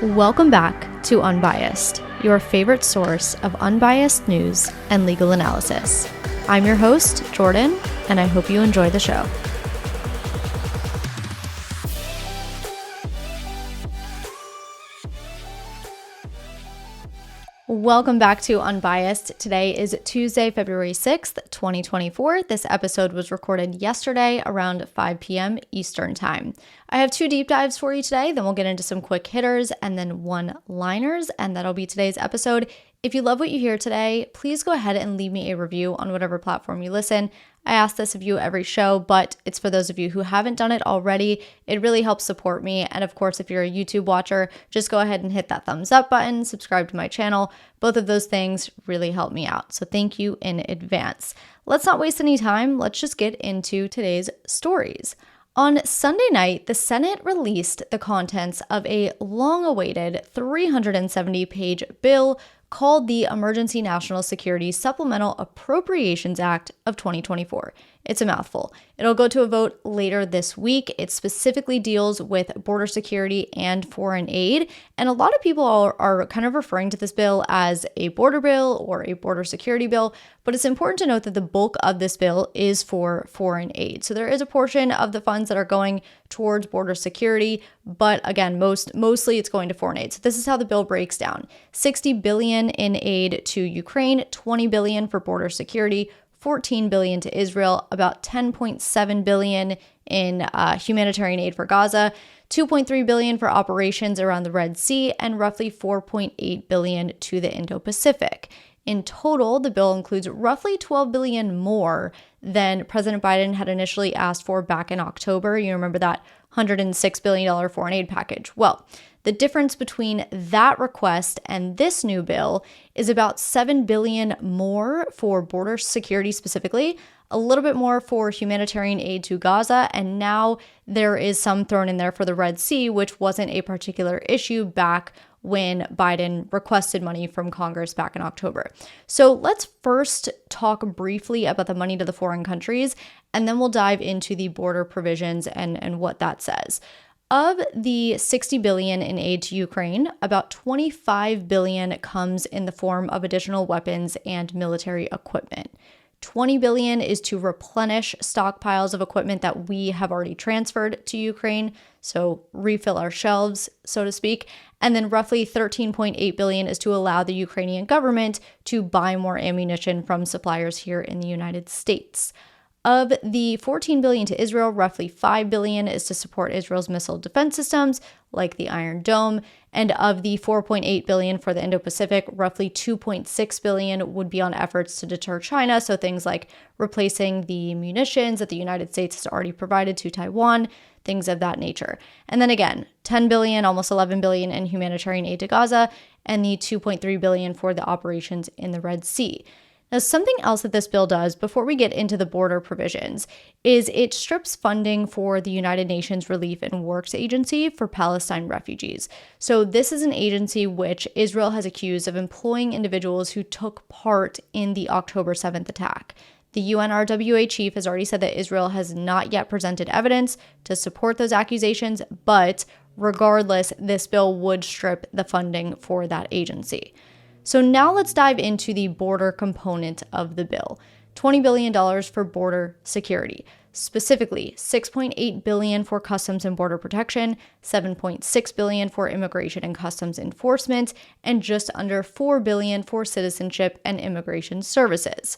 Welcome back to Unbiased, your favorite source of unbiased news and legal analysis. I'm your host, Jordan, and I hope you enjoy the show. Welcome back to Unbiased. Today is Tuesday, February 6th, 2024. This episode was recorded yesterday around 5 p.m. Eastern Time. I have two deep dives for you today, then we'll get into some quick hitters and then one-liners, and that'll be today's episode. If you love what you hear today, please go ahead and leave me a review on whatever platform you listen. I ask this of you every show, but it's for those of you who haven't done it already. It really helps support me. And of course, if you're a YouTube watcher, just go ahead and hit that thumbs up button, subscribe to my channel. Both of those things really help me out. So thank you in advance. Let's not waste any time. Let's just get into today's stories. On Sunday night, the Senate released the contents of a long-awaited 370-page bill called the Emergency National Security Supplemental Appropriations Act of 2024. It's a mouthful. It'll go to a vote later this week. It specifically deals with border security and foreign aid. And a lot of people are kind of referring to this bill as a border bill or a border security bill. But it's important to note that the bulk of this bill is for foreign aid. So there is a portion of the funds that are going towards border security. But again, mostly it's going to foreign aid. So this is how the bill breaks down. $60 billion in aid to Ukraine, $20 billion for border security, $14 billion to Israel, about $10.7 billion in humanitarian aid for Gaza, $2.3 billion for operations around the Red Sea, and roughly $4.8 billion to the Indo-Pacific. In total, the bill includes roughly $12 billion more than President Biden had initially asked for back in October. You remember that $106 billion foreign aid package. Well, the difference between that request and this new bill is about $7 billion more for border security specifically, a little bit more for humanitarian aid to Gaza, and now there is some thrown in there for the Red Sea, which wasn't a particular issue back when Biden requested money from Congress back in October. So let's first talk briefly about the money to the foreign countries, and then we'll dive into the border provisions and what that says. Of the $60 billion in aid to Ukraine, about $25 billion comes in the form of additional weapons and military equipment. $20 billion is to replenish stockpiles of equipment that we have already transferred to Ukraine, so refill our shelves, so to speak. And then roughly $13.8 billion is to allow the Ukrainian government to buy more ammunition from suppliers here in the United States. Of the $14 billion to Israel, roughly $5 billion is to support Israel's missile defense systems, like the Iron Dome. And of the $4.8 billion for the Indo-Pacific, roughly $2.6 billion would be on efforts to deter China. So things like replacing the munitions that the United States has already provided to Taiwan, things of that nature. And then again, $10 billion, almost $11 billion in humanitarian aid to Gaza, and the $2.3 billion for the operations in the Red Sea. Now, something else that this bill does before we get into the border provisions is it strips funding for the United Nations Relief and Works Agency for Palestine refugees. So this is an agency which Israel has accused of employing individuals who took part in the October 7th attack. The UNRWA chief has already said that Israel has not yet presented evidence to support those accusations, but regardless, this bill would strip the funding for that agency. So now let's dive into the border component of the bill. $20 billion for border security, specifically $6.8 billion for customs and border protection, $7.6 billion for immigration and customs enforcement, and just under $4 billion for citizenship and immigration services.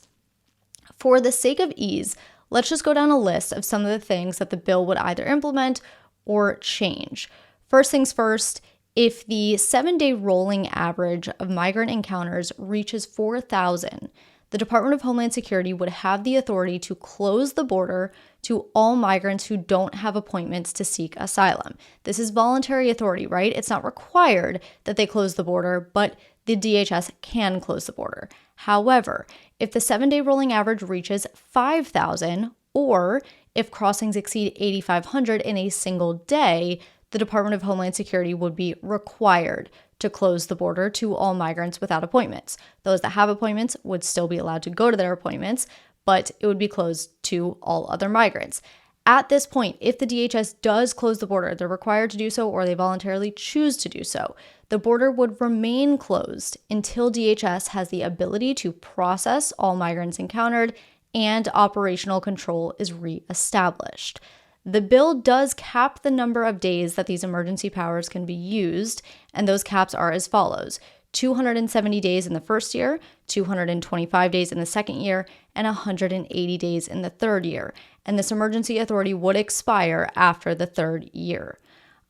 For the sake of ease, let's just go down a list of some of the things that the bill would either implement or change. First things first, if the 7-day rolling average of migrant encounters reaches 4,000, the Department of Homeland Security would have the authority to close the border to all migrants who don't have appointments to seek asylum. This is voluntary authority, right? It's not required that they close the border, but the DHS can close the border. However, if the 7-day rolling average reaches 5,000, or if crossings exceed 8,500 in a single day, the Department of Homeland Security would be required to close the border to all migrants without appointments. Those that have appointments would still be allowed to go to their appointments, but it would be closed to all other migrants. At this point, if the DHS does close the border, they're required to do so or they voluntarily choose to do so, the border would remain closed until DHS has the ability to process all migrants encountered and operational control is reestablished. The bill does cap the number of days that these emergency powers can be used, and those caps are as follows: 270 days in the first year, 225 days in the second year, and 180 days in the third year. And this emergency authority would expire after the third year.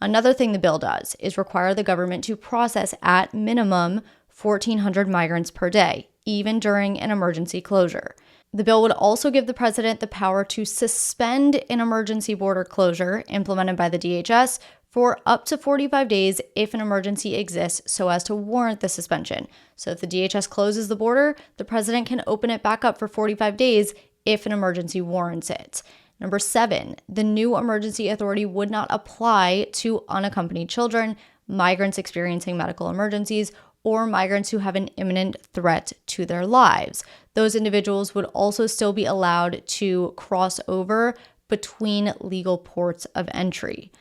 Another thing the bill does is require the government to process at minimum 1,400 migrants per day, even during an emergency closure. The bill would also give the president the power to suspend an emergency border closure implemented by the DHS for up to 45 days if an emergency exists so as to warrant the suspension. So if the DHS closes the border, the president can open it back up for 45 days if an emergency warrants it. Number 7, the new emergency authority would not apply to unaccompanied children, migrants experiencing medical emergencies, or migrants who have an imminent threat to their lives. Those individuals would also still be allowed to cross over between legal ports of entry.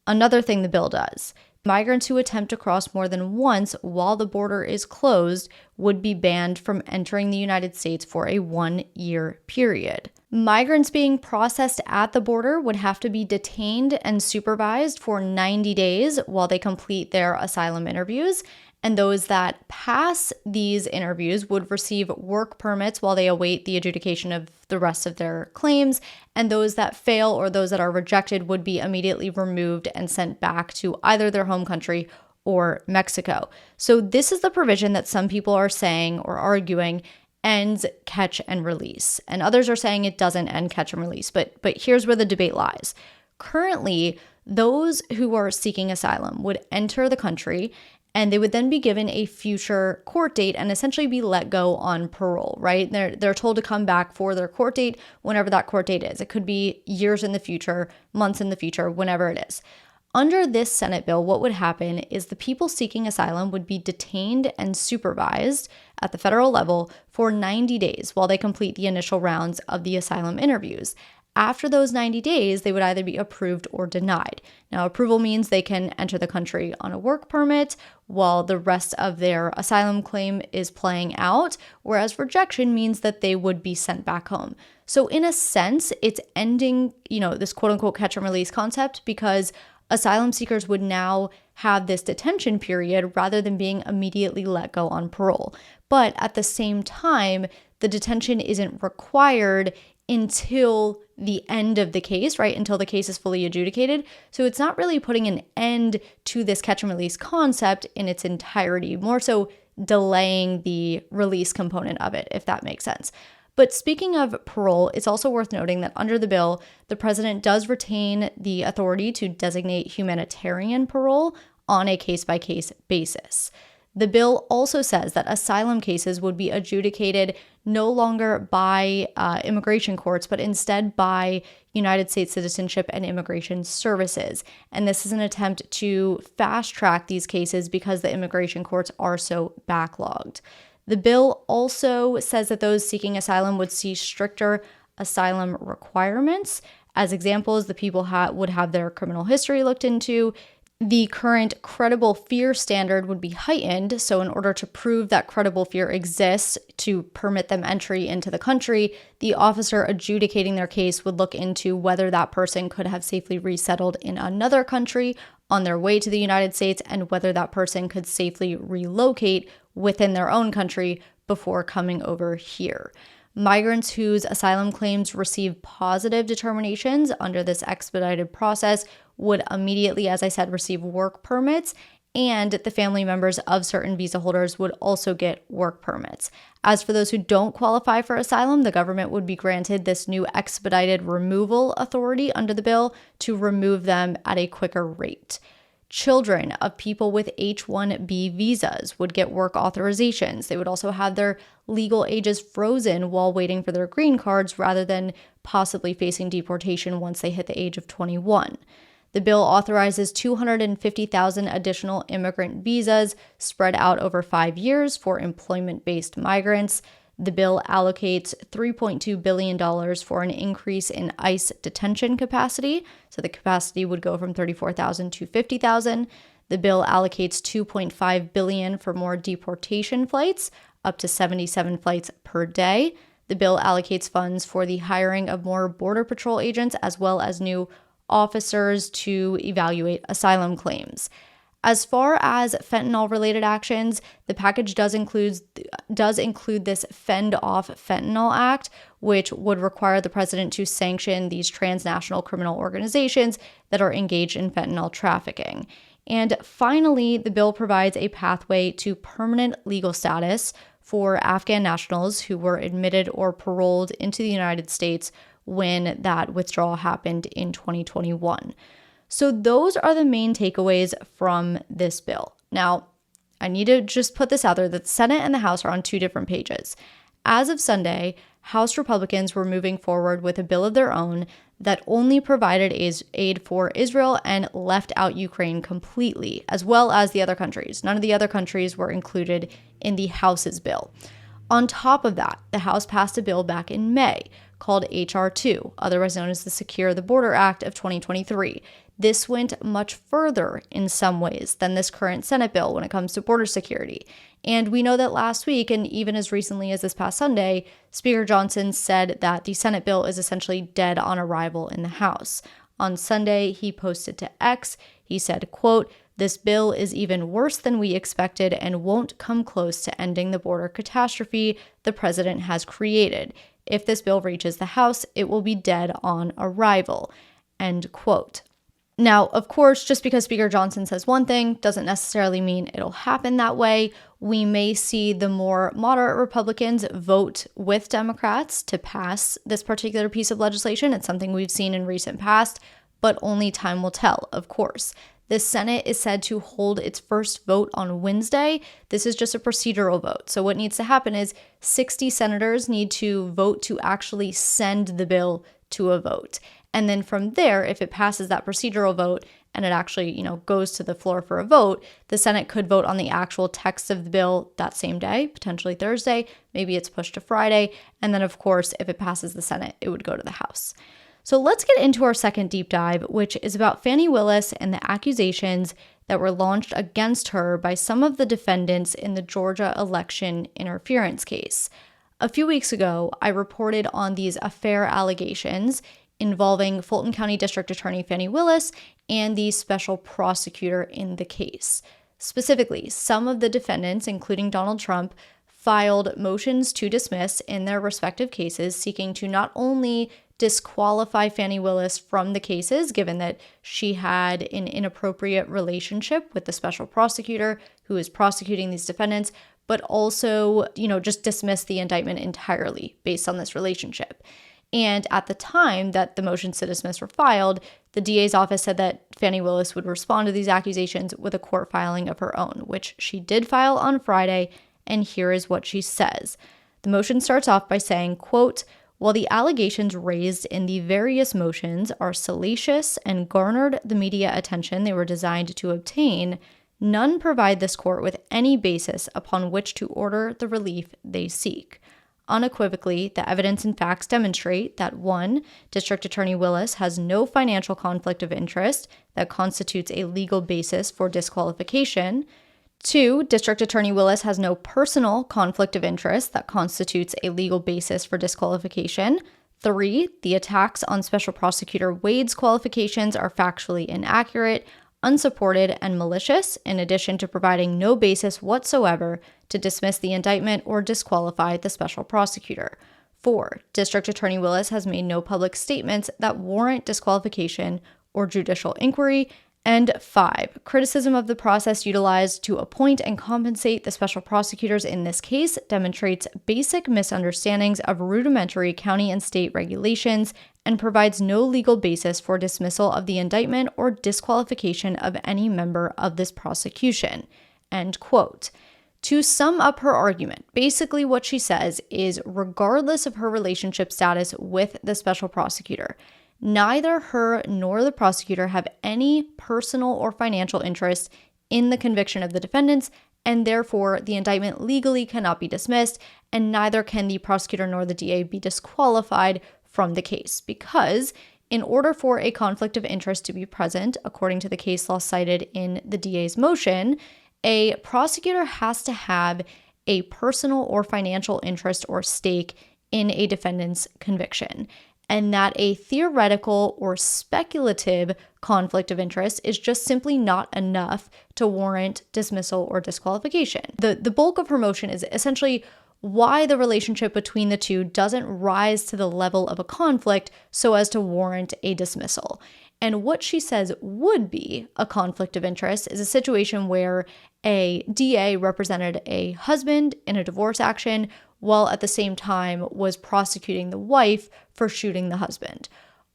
Another thing the bill does: migrants who attempt to cross more than once while the border is closed would be banned from entering the United States for a 1-year period. Migrants being processed at the border would have to be detained and supervised for 90 days while they complete their asylum interviews. And those that pass these interviews would receive work permits while they await the adjudication of the rest of their claims. And those that fail or those that are rejected would be immediately removed and sent back to either their home country or Mexico. So this is the provision that some people are saying or arguing ends catch and release. And others are saying it doesn't end catch and release. But here's where the debate lies. Currently, those who are seeking asylum would enter the country and they would then be given a future court date and essentially be let go on parole, right? They're told to come back for their court date whenever that court date is. It could be years in the future, months in the future, whenever it is. Under this Senate bill, what would happen is the people seeking asylum would be detained and supervised at the federal level for 90 days while they complete the initial rounds of the asylum interviews. After those 90 days, they would either be approved or denied. Now, approval means they can enter the country on a work permit while the rest of their asylum claim is playing out, whereas rejection means that they would be sent back home. So in a sense, it's ending, this quote unquote catch and release concept because asylum seekers would now have this detention period rather than being immediately let go on parole. But at the same time, the detention isn't required until the end of the case, right? Until the case is fully adjudicated. So it's not really putting an end to this catch and release concept in its entirety, more so delaying the release component of it, if that makes sense. But speaking of parole, it's also worth noting that under the bill, the president does retain the authority to designate humanitarian parole on a case-by-case basis. The bill also says that asylum cases would be adjudicated no longer by immigration courts, but instead by United States Citizenship and Immigration Services. And this is an attempt to fast track these cases because the immigration courts are so backlogged. The bill also says that those seeking asylum would see stricter asylum requirements. As examples, the people would have their criminal history looked into. The current credible fear standard would be heightened. So in order to prove that credible fear exists to permit them entry into the country, the officer adjudicating their case would look into whether that person could have safely resettled in another country on their way to the United States and whether that person could safely relocate within their own country before coming over here. Migrants whose asylum claims receive positive determinations under this expedited process would immediately, as I said, receive work permits, and the family members of certain visa holders would also get work permits. As for those who don't qualify for asylum, the government would be granted this new expedited removal authority under the bill to remove them at a quicker rate. Children of people with H-1B visas would get work authorizations. They would also have their legal ages frozen while waiting for their green cards rather than possibly facing deportation once they hit the age of 21. The bill authorizes 250,000 additional immigrant visas spread out over 5 years for employment-based migrants. The bill allocates $3.2 billion for an increase in ICE detention capacity. So the capacity would go from 34,000 to 50,000. The bill allocates $2.5 billion for more deportation flights, up to 77 flights per day. The bill allocates funds for the hiring of more Border Patrol agents, as well as new officers to evaluate asylum claims. As far as fentanyl-related actions, the package does include this Fend Off Fentanyl Act, which would require the president to sanction these transnational criminal organizations that are engaged in fentanyl trafficking. And finally, the bill provides a pathway to permanent legal status for Afghan nationals who were admitted or paroled into the United States when that withdrawal happened in 2021. So those are the main takeaways from this bill. Now, I need to just put this out there that the Senate and the House are on two different pages. As of Sunday, House Republicans were moving forward with a bill of their own that only provided aid for Israel and left out Ukraine completely, as well as the other countries. None of the other countries were included in the House's bill. On top of that, the House passed a bill back in May called H.R. 2, otherwise known as the Secure the Border Act of 2023. This went much further in some ways than this current Senate bill when it comes to border security. And we know that last week, and even as recently as this past Sunday, Speaker Johnson said that the Senate bill is essentially dead on arrival in the House. On Sunday, he posted to X, he said, quote, "This bill is even worse than we expected and won't come close to ending the border catastrophe the president has created. If this bill reaches the House, it will be dead on arrival," end quote. Now, of course, just because Speaker Johnson says one thing doesn't necessarily mean it'll happen that way. We may see the more moderate Republicans vote with Democrats to pass this particular piece of legislation. It's something we've seen in recent past, but only time will tell, of course. The Senate is said to hold its first vote on Wednesday. This is just a procedural vote. So what needs to happen is 60 senators need to vote to actually send the bill to a vote. And then from there, if it passes that procedural vote and it actually, goes to the floor for a vote, the Senate could vote on the actual text of the bill that same day, potentially Thursday. Maybe it's pushed to Friday. And then, of course, if it passes the Senate, it would go to the House. So let's get into our second deep dive, which is about Fani Willis and the accusations that were launched against her by some of the defendants in the Georgia election interference case. A few weeks ago, I reported on these affair allegations involving Fulton County District Attorney Fani Willis and the special prosecutor in the case. Specifically, some of the defendants, including Donald Trump, filed motions to dismiss in their respective cases, seeking to not only disqualify Fani Willis from the cases, given that she had an inappropriate relationship with the special prosecutor who is prosecuting these defendants, but also, just dismiss the indictment entirely based on this relationship. And at the time that the motions to dismiss were filed, the DA's office said that Fani Willis would respond to these accusations with a court filing of her own, which she did file on Friday, and here is what she says. The motion starts off by saying, quote, "While the allegations raised in the various motions are salacious and garnered the media attention they were designed to obtain, none provide this court with any basis upon which to order the relief they seek. Unequivocally, the evidence and facts demonstrate that 1. District Attorney Willis has no financial conflict of interest that constitutes a legal basis for disqualification. 2. District Attorney Willis has no personal conflict of interest that constitutes a legal basis for disqualification. 3. The attacks on Special Prosecutor Wade's qualifications are factually inaccurate, unsupported, and malicious, in addition to providing no basis whatsoever to dismiss the indictment or disqualify the special prosecutor. 4. District Attorney Willis has made no public statements that warrant disqualification or judicial inquiry. And 5. Criticism of the process utilized to appoint and compensate the special prosecutors in this case demonstrates basic misunderstandings of rudimentary county and state regulations and provides no legal basis for dismissal of the indictment or disqualification of any member of this prosecution." End quote. To sum up her argument, basically what she says is, regardless of her relationship status with the special prosecutor, neither her nor the prosecutor have any personal or financial interest in the conviction of the defendants, and therefore the indictment legally cannot be dismissed, and neither can the prosecutor nor the DA be disqualified from the case, because in order for a conflict of interest to be present, according to the case law cited in the DA's motion, a prosecutor has to have a personal or financial interest or stake in a defendant's conviction, and that a theoretical or speculative conflict of interest is just simply not enough to warrant dismissal or disqualification. The bulk of her motion is essentially why the relationship between the two doesn't rise to the level of a conflict so as to warrant a dismissal. And what she says would be a conflict of interest is a situation where a DA represented a husband in a divorce action while at the same time was prosecuting the wife for shooting the husband,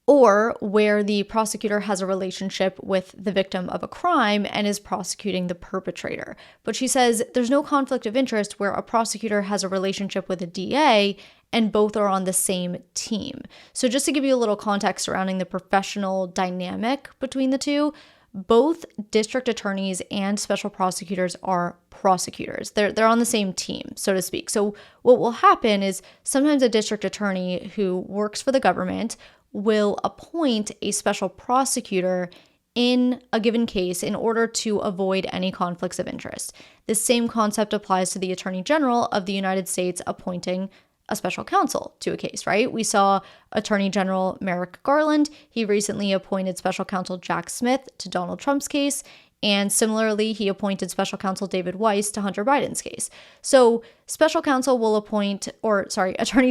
or where the prosecutor has a relationship with the victim of a crime and is prosecuting the perpetrator. But she says there's no conflict of interest where a prosecutor has a relationship with a DA and both are on the same team. So just to give you a little context surrounding the professional dynamic between the two, both district attorneys and special prosecutors are prosecutors. They're on the same team, so to speak. So what will happen is sometimes a district attorney who works for the government will appoint a special prosecutor in a given case in order to avoid any conflicts of interest. The same concept applies to the Attorney General of the United States appointing a special counsel to a case, right? We saw Attorney General Merrick Garland. He recently appointed special counsel Jack Smith to Donald Trump's case. And similarly, he appointed special counsel David Weiss to Hunter Biden's case. So Attorney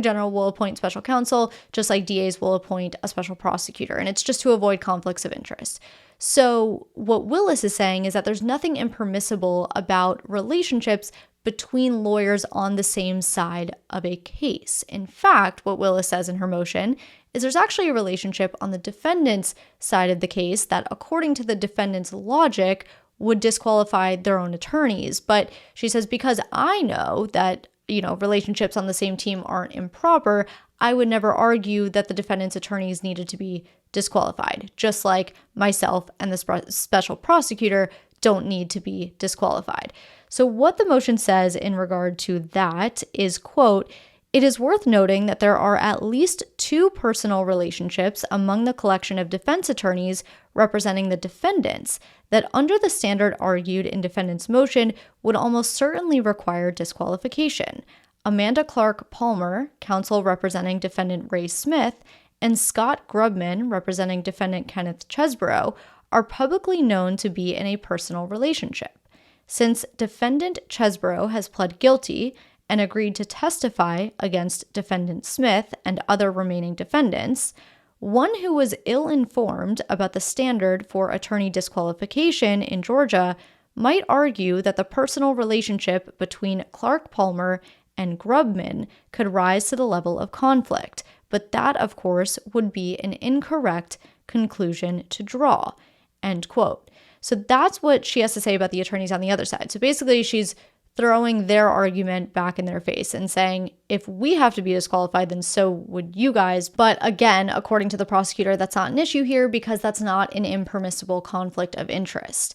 General will appoint special counsel, just like DAs will appoint a special prosecutor. And it's just to avoid conflicts of interest. So what Willis is saying is that there's nothing impermissible about relationships between lawyers on the same side of a case. In fact, what Willis says in her motion is there's actually a relationship on the defendant's side of the case that, according to the defendant's logic, would disqualify their own attorneys. But she says, because I know that, relationships on the same team aren't improper, I would never argue that the defendant's attorneys needed to be disqualified, just like myself and the special prosecutor don't need to be disqualified. So what the motion says in regard to that is, quote, "It is worth noting that there are at least two personal relationships among the collection of defense attorneys representing the defendants that, under the standard argued in defendant's motion, would almost certainly require disqualification. Amanda Clark Palmer, counsel representing defendant Ray Smith, and Scott Grubman, representing defendant Kenneth Chesborough, are publicly known to be in a personal relationship. Since defendant Chesborough has pled guilty and agreed to testify against defendant Smith and other remaining defendants, one who was ill-informed about the standard for attorney disqualification in Georgia might argue that the personal relationship between Clark Palmer and Grubman could rise to the level of conflict, but that, of course, would be an incorrect conclusion to draw," end quote. So that's what she has to say about the attorneys on the other side. So basically, she's throwing their argument back in their face and saying, if we have to be disqualified, then so would you guys. But again, according to the prosecutor, that's not an issue here because that's not an impermissible conflict of interest.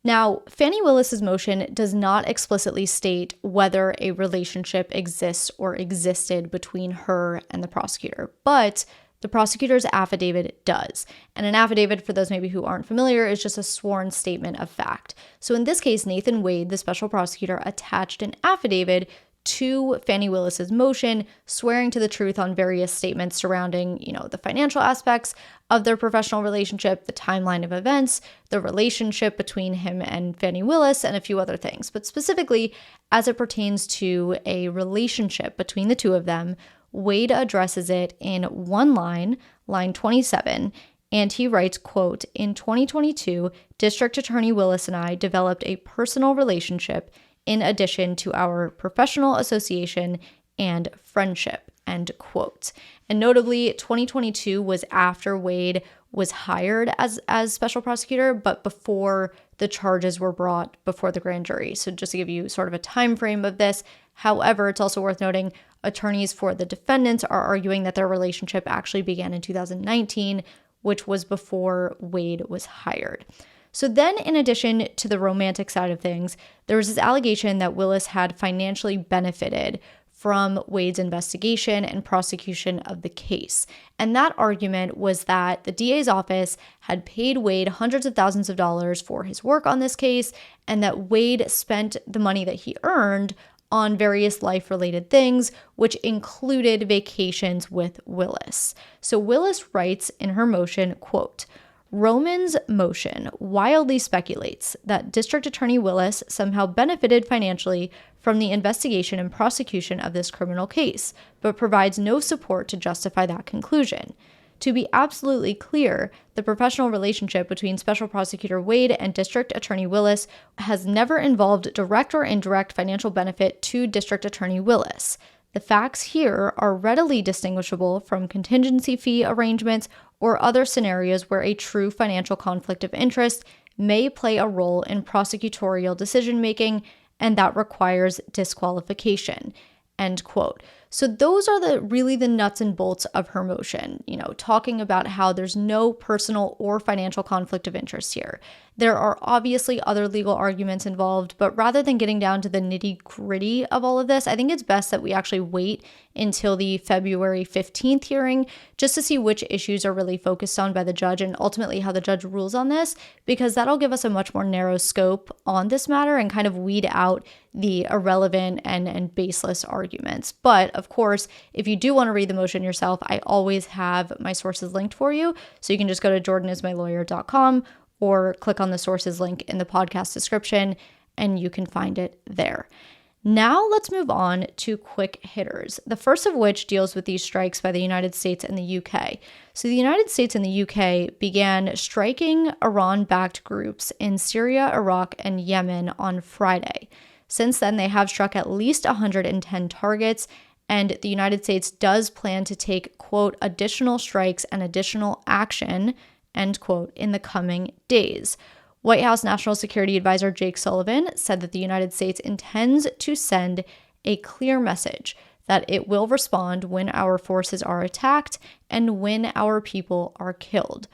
Now, Fani Willis's motion does not explicitly state whether a relationship exists or existed between her and the prosecutor, but the prosecutor's affidavit does. And an affidavit, for those maybe who aren't familiar, is just a sworn statement of fact. So in this case, Nathan Wade, the special prosecutor, attached an affidavit to Fani Willis's motion, swearing to the truth on various statements surrounding, the financial aspects of their professional relationship, the timeline of events, the relationship between him and Fani Willis, and a few other things. But specifically, as it pertains to a relationship between the two of them, Wade addresses it in one line, line 27, and he writes, quote, "In 2022, District Attorney Willis and I developed a personal relationship in addition to our professional association and friendship," end quote. And notably, 2022 was after Wade was hired as special prosecutor, but before the charges were brought before the grand jury. So just to give you sort of a time frame of this. However, it's also worth noting attorneys for the defendants are arguing that their relationship actually began in 2019, which was before Wade was hired. So then, in addition to the romantic side of things, there was this allegation that Willis had financially benefited from Wade's investigation and prosecution of the case. And that argument was that the DA's office had paid Wade hundreds of thousands of dollars for his work on this case, and that Wade spent the money that he earned on various life-related things, which included vacations with Willis. So Willis writes in her motion, quote, Roman's motion wildly speculates that District Attorney Willis somehow benefited financially from the investigation and prosecution of this criminal case, but provides no support to justify that conclusion. To be absolutely clear, the professional relationship between Special Prosecutor Wade and District Attorney Willis has never involved direct or indirect financial benefit to District Attorney Willis. The facts here are readily distinguishable from contingency fee arrangements or other scenarios where a true financial conflict of interest may play a role in prosecutorial decision-making, and that requires disqualification. End quote. So those are really the nuts and bolts of her motion, talking about how there's no personal or financial conflict of interest here. There are obviously other legal arguments involved, but rather than getting down to the nitty-gritty of all of this, I think it's best that we actually wait until the February 15th hearing just to see which issues are really focused on by the judge and ultimately how the judge rules on this, because that'll give us a much more narrow scope on this matter and kind of weed out the irrelevant and baseless arguments. But of course, if you do want to read the motion yourself, I always have my sources linked for you. So you can just go to jordanismylawyer.com or click on the sources link in the podcast description and you can find it there. Now let's move on to quick hitters, the first of which deals with these strikes by the United States and the UK. So the United States and the UK began striking Iran-backed groups in Syria, Iraq, and Yemen on Friday. Since then, they have struck at least 110 targets, and the United States does plan to take, quote, additional strikes and additional action, end quote, in the coming days. White House National Security Advisor Jake Sullivan said that the United States intends to send a clear message that it will respond when our forces are attacked and when our people are killed.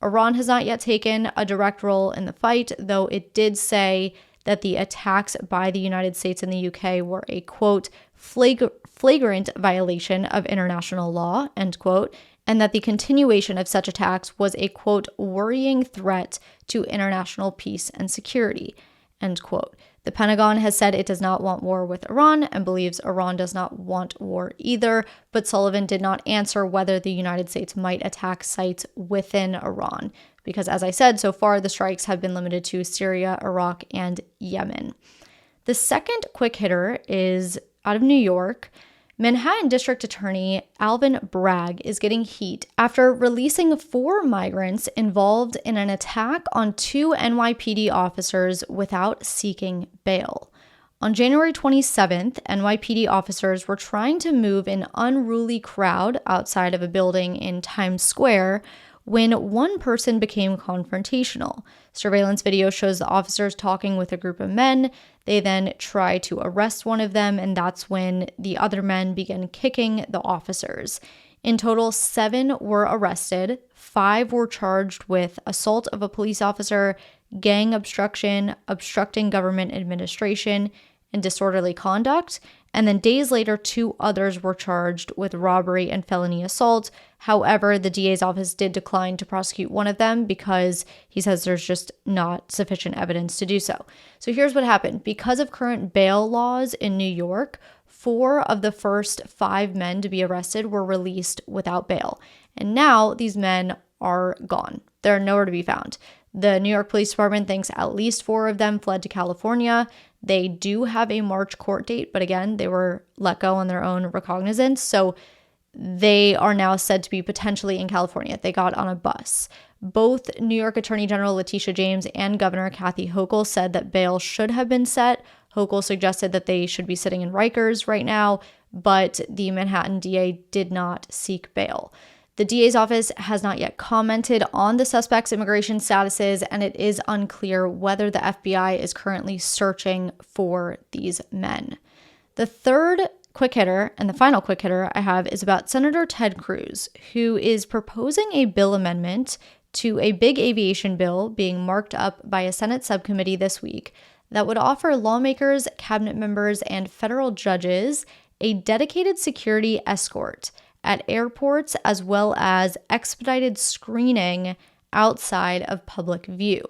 Iran has not yet taken a direct role in the fight, though it did say that the attacks by the United States and the UK were a, quote, flagrant violation of international law, end quote, and that the continuation of such attacks was a, quote, worrying threat to international peace and security, end quote. The Pentagon has said it does not want war with Iran and believes Iran does not want war either, but Sullivan did not answer whether the United States might attack sites within Iran, because as I said, so far the strikes have been limited to Syria, Iraq, and Yemen. The second quick hitter is out of New York. Manhattan District Attorney Alvin Bragg is getting heat after releasing 4 migrants involved in an attack on 2 NYPD officers without seeking bail. On January 27th, NYPD officers were trying to move an unruly crowd outside of a building in Times Square when one person became confrontational. Surveillance video shows the officers talking with a group of men. They then try to arrest one of them, and that's when the other men begin kicking the officers. In total, 7 were arrested. 5 were charged with assault of a police officer, gang obstruction, obstructing government administration, and disorderly conduct. And then days later, 2 others were charged with robbery and felony assault. However, the DA's office did decline to prosecute one of them because he says there's just not sufficient evidence to do so. So here's what happened. Because of current bail laws in New York, 4 of the first 5 men to be arrested were released without bail. And now these men are gone. They're nowhere to be found. The New York Police Department thinks at least 4 of them fled to California. They do have a March court date, but again, they were let go on their own recognizance. So they are now said to be potentially in California. They got on a bus. Both New York Attorney General Letitia James and Governor Kathy Hochul said that bail should have been set. Hochul suggested that they should be sitting in Rikers right now, but the Manhattan DA did not seek bail. The DA's office has not yet commented on the suspects' immigration statuses, and it is unclear whether the FBI is currently searching for these men. The third quick hitter and the final quick hitter I have is about Senator Ted Cruz, who is proposing a bill amendment to a big aviation bill being marked up by a Senate subcommittee this week that would offer lawmakers, cabinet members, and federal judges a dedicated security escort at airports, as well as expedited screening outside of public view.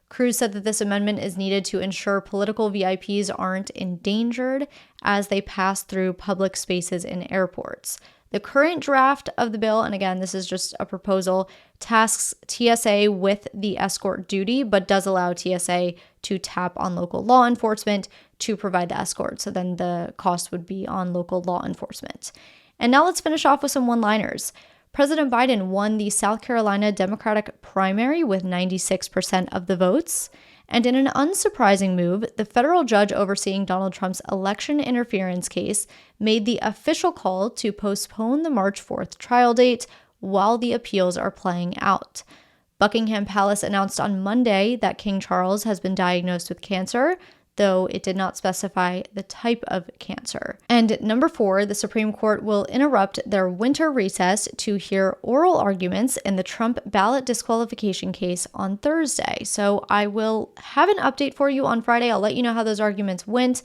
Cruz said that this amendment is needed to ensure political VIPs aren't endangered as they pass through public spaces in airports. The current draft of the bill, and again, this is just a proposal, tasks TSA with the escort duty, but does allow TSA to tap on local law enforcement to provide the escort. So then the cost would be on local law enforcement. And now let's finish off with some one-liners. President Biden won the South Carolina Democratic primary with 96% of the votes. And in an unsurprising move, the federal judge overseeing Donald Trump's election interference case made the official call to postpone the March 4th trial date while the appeals are playing out. Buckingham Palace announced on Monday that King Charles has been diagnosed with cancer, though it did not specify the type of cancer. And number 4, the Supreme Court will interrupt their winter recess to hear oral arguments in the Trump ballot disqualification case on Thursday. So I will have an update for you on Friday. I'll let you know how those arguments went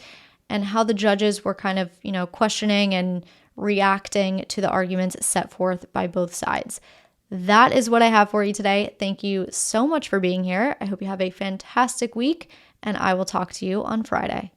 and how the judges were kind of, questioning and reacting to the arguments set forth by both sides. That is what I have for you today. Thank you so much for being here. I hope you have a fantastic week, and I will talk to you on Friday.